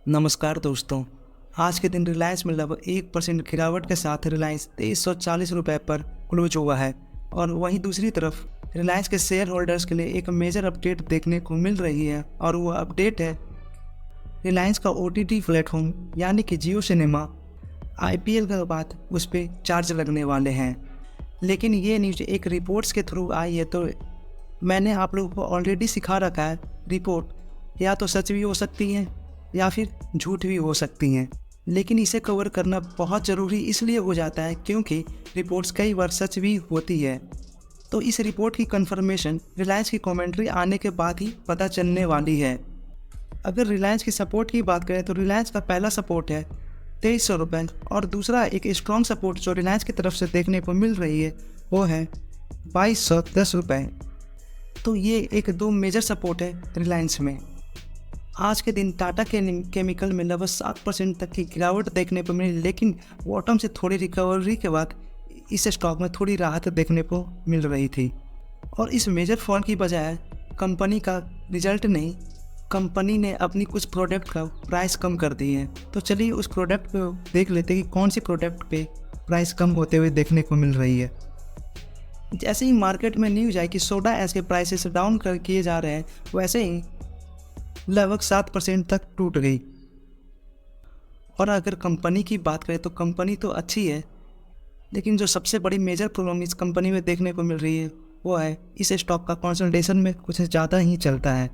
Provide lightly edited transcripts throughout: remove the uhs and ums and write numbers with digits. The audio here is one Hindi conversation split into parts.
नमस्कार दोस्तों। आज के दिन रिलायंस में लगभग 1% गिरावट के साथ रिलायंस 2340 रुपये पर क्लोज हुआ है। और वहीं दूसरी तरफ रिलायंस के शेयर होल्डर्स के लिए एक मेजर अपडेट देखने को मिल रही है और वो अपडेट है रिलायंस का OTT प्लेटफॉर्म यानी कि जियो सिनेमा IPL के बाद उस पर चार्ज लगने वाले हैं। लेकिन ये न्यूज़ एक रिपोर्ट्स के थ्रू आई है, तो मैंने आप लोगों को ऑलरेडी सिखा रखा है रिपोर्ट या तो सच भी हो सकती हैं या फिर झूठ भी हो सकती हैं। लेकिन इसे कवर करना बहुत ज़रूरी इसलिए हो जाता है क्योंकि रिपोर्ट्स कई बार सच भी होती है। तो इस रिपोर्ट की कंफर्मेशन रिलायंस की कमेंट्री आने के बाद ही पता चलने वाली है। अगर रिलायंस की सपोर्ट की बात करें तो रिलायंस का पहला सपोर्ट है 2300 रुपये और दूसरा एक स्ट्रॉन्ग सपोर्ट जो रिलायंस की तरफ से देखने को मिल रही है वो है 2210 रुपये। तो ये एक दो मेजर सपोर्ट है रिलायंस में। आज के दिन टाटा केमिकल में लगभग 7% तक की गिरावट देखने को मिली, लेकिन बॉटम से थोड़ी रिकवरी के बाद इस स्टॉक में थोड़ी राहत देखने को मिल रही थी। और इस मेजर फॉल की बजाय कंपनी का रिजल्ट नहीं, कंपनी ने अपनी कुछ प्रोडक्ट का प्राइस कम कर दी है। तो चलिए उस प्रोडक्ट को देख लेते हैं कि कौन सी प्रोडक्ट पे प्राइस कम होते हुए देखने को मिल रही है। जैसे ही मार्केट में न्यूज आई कि सोडा ऐश के प्राइसेस डाउन कर किए जा रहे हैं, वैसे ही लगभग 7% तक टूट गई। और अगर कंपनी की बात करें तो कंपनी तो अच्छी है, लेकिन जो सबसे बड़ी मेजर प्रॉब्लम इस कंपनी में देखने को मिल रही है वो है इस स्टॉक का कंसंट्रेशन में कुछ ज़्यादा ही चलता है।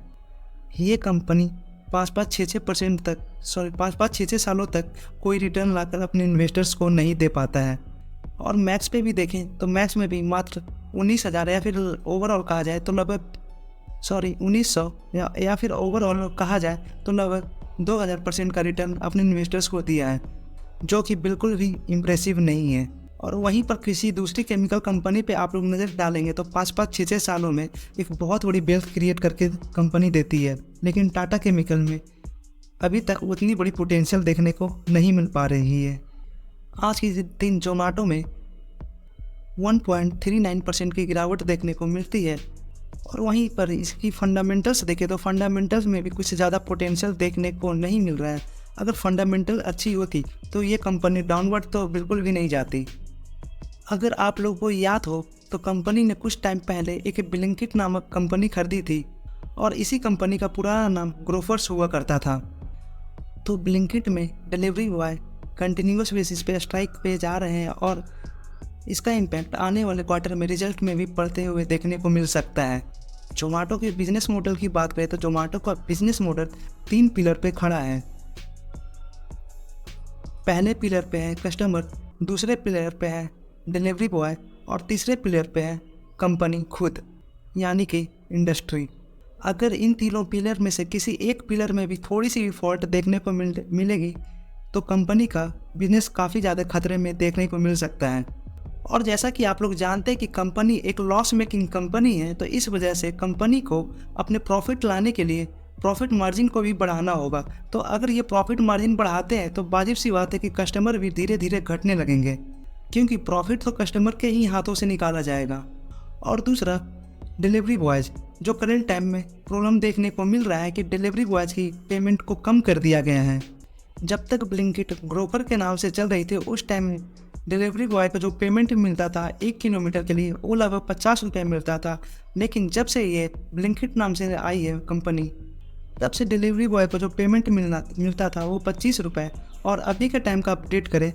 ये कंपनी 5-6 सालों तक कोई रिटर्न लाकर अपने इन्वेस्टर्स को नहीं दे पाता है। और मैक्स पे भी देखें तो मैक्स में भी मात्र 19,000 या फिर ओवरऑल कहा जाए तो लगभग 1900 या फिर ओवरऑल कहा जाए तो लगभग 2000% का रिटर्न अपने इन्वेस्टर्स को दिया है, जो कि बिल्कुल भी इम्प्रेसिव नहीं है। और वहीं पर किसी दूसरी केमिकल कंपनी पे आप लोग नज़र डालेंगे तो 5-6 सालों में एक बहुत बड़ी वेल्थ क्रिएट करके कंपनी देती है, लेकिन टाटा केमिकल में अभी तक उतनी बड़ी पोटेंशियल देखने को नहीं मिल पा रही है। आज के दिन जोमेटो में 1.39% की गिरावट देखने को मिलती है। और वहीं पर इसकी फंडामेंटल्स देखें तो फंडामेंटल्स में भी कुछ ज़्यादा पोटेंशियल देखने को नहीं मिल रहा है। अगर फंडामेंटल अच्छी होती तो ये कंपनी डाउनवर्ड तो बिल्कुल भी नहीं जाती। अगर आप लोगों को याद हो तो कंपनी ने कुछ टाइम पहले एक ब्लिंकिट नामक कंपनी खरीदी थी और इसी कंपनी का पुराना नाम ग्रोफर्स हुआ करता था। तो ब्लिंकिट में डिलीवरी बॉय कंटिन्यूस बेसिस पे स्ट्राइक पे जा रहे हैं और इसका इम्पैक्ट आने वाले क्वार्टर में रिजल्ट में भी पड़ते हुए देखने को मिल सकता है। जोमेटो के बिजनेस मॉडल की बात करें तो जोमेटो का बिजनेस मॉडल 3 पिलर पे खड़ा है। पहले पिलर पे है कस्टमर, दूसरे पिलर पे है डिलीवरी बॉय और तीसरे पिलर पे है कंपनी खुद यानी कि इंडस्ट्री। अगर इन तीनों पिलर में से किसी एक पिलर में भी थोड़ी सी भी फॉल्ट देखने को मिलेगी तो कंपनी का बिजनेस काफ़ी ज़्यादा खतरे में देखने को मिल सकता है। और जैसा कि आप लोग जानते हैं कि कंपनी एक लॉस मेकिंग कंपनी है, तो इस वजह से कंपनी को अपने प्रॉफिट लाने के लिए प्रॉफिट मार्जिन को भी बढ़ाना होगा। तो अगर ये प्रॉफिट मार्जिन बढ़ाते हैं तो वाजिब सी बात है कि कस्टमर भी धीरे धीरे घटने लगेंगे, क्योंकि प्रॉफिट तो कस्टमर के ही हाथों से निकाला जाएगा। और दूसरा डिलीवरी बॉयज़, जो करंट टाइम में प्रॉब्लम देखने को मिल रहा है कि डिलीवरी बॉयज़ की पेमेंट को कम कर दिया गया है। जब तक ब्लिंकिट ग्रोफर के नाम से चल रही थी उस टाइम डिलीवरी बॉय को जो पेमेंट मिलता था 1 किलोमीटर के लिए वो लगभग 50 रुपये मिलता था। लेकिन जब से ये ब्लिंकिट नाम से आई है कंपनी, तब से डिलीवरी बॉय को जो पेमेंट मिलता था वो 25 रुपये और अभी के टाइम का अपडेट करें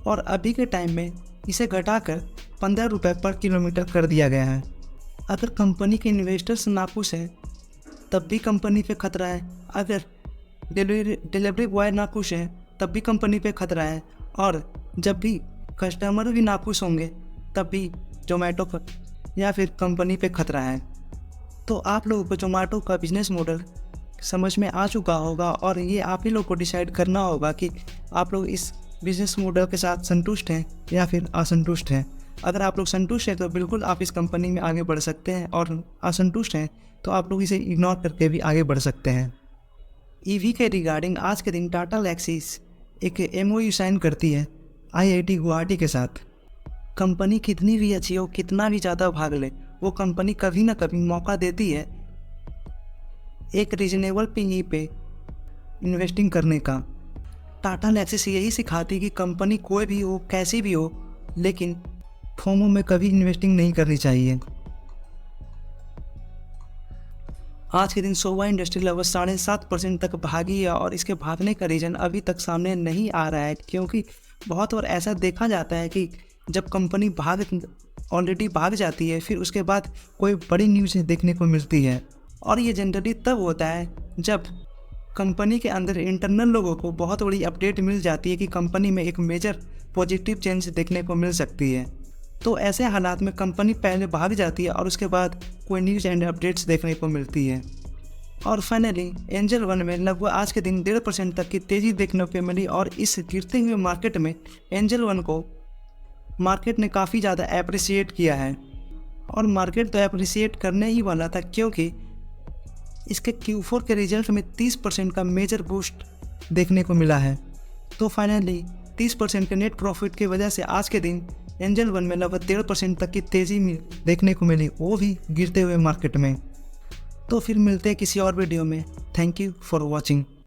और अभी के टाइम में इसे घटाकर 15 रुपये पर किलोमीटर कर दिया गया है। अगर कंपनी के इन्वेस्टर्स नाखुश हैं तब भी कंपनी पे खतरा है, अगर डिलीवरी बॉय नाखुश है तब भी कंपनी पे खतरा है, और जब भी कस्टमर भी नाखुश होंगे तब भी जोमेटो पर या फिर कंपनी पे खतरा है। तो आप लोगों को जोमेटो का बिजनेस मॉडल समझ में आ चुका होगा और ये आप ही लोग को डिसाइड करना होगा कि आप लोग इस बिजनेस मॉडल के साथ संतुष्ट हैं या फिर असंतुष्ट हैं। अगर आप लोग संतुष्ट हैं तो बिल्कुल आप इस कंपनी में आगे बढ़ सकते हैं, और असंतुष्ट हैं तो आप लोग इसे इग्नोर करके भी आगे बढ़ सकते हैं। EV के रिगार्डिंग आज के दिन टाटा लैक्सीज एक MOU साइन करती है IIT गुवाहाटी के साथ। कंपनी कितनी भी अच्छी हो, कितना भी ज़्यादा भाग ले, वो कंपनी कभी ना कभी मौका देती है एक रीजनेबल पीई पे इन्वेस्टिंग करने का। टाटा नेक्सस यही सिखाती है कि कंपनी कोई भी हो, कैसी भी हो, लेकिन फोमो में कभी इन्वेस्टिंग नहीं करनी चाहिए। आज के दिन सोवा इंडस्ट्री लगभग 7.5% तक भागी है और इसके भागने का रीज़न अभी तक सामने नहीं आ रहा है, क्योंकि बहुत बार ऐसा देखा जाता है कि जब कंपनी ऑलरेडी भाग जाती है, फिर उसके बाद कोई बड़ी न्यूज़ देखने को मिलती है, और ये जनरली तब होता है जब कंपनी के अंदर इंटरनल लोगों को बहुत बड़ी अपडेट मिल जाती है कि कंपनी में एक मेजर पॉजिटिव चेंज देखने को मिल सकती है। तो ऐसे हालात में कंपनी पहले भाग जाती है और उसके बाद कोई न्यूज़ एंड अपडेट्स देखने को मिलती है। और फाइनली एंजल वन में लगभग आज के दिन 1.5% तक की तेज़ी देखने को मिली, और इस गिरते हुए मार्केट में एंजल वन को मार्केट ने काफ़ी ज़्यादा अप्रिशिएट किया है। और मार्केट तो अप्रिशिएट करने ही वाला था, क्योंकि इसके Q4 के रिजल्ट में 30% का मेजर बूस्ट देखने को मिला है। तो फाइनली 30% के नेट प्रॉफिट की वजह से आज के दिन एंजल वन में लगभग 1.5% तक की तेज़ी देखने को मिली, वो भी गिरते हुए मार्केट में। तो फिर मिलते हैं किसी और वीडियो में। Thank you for watching.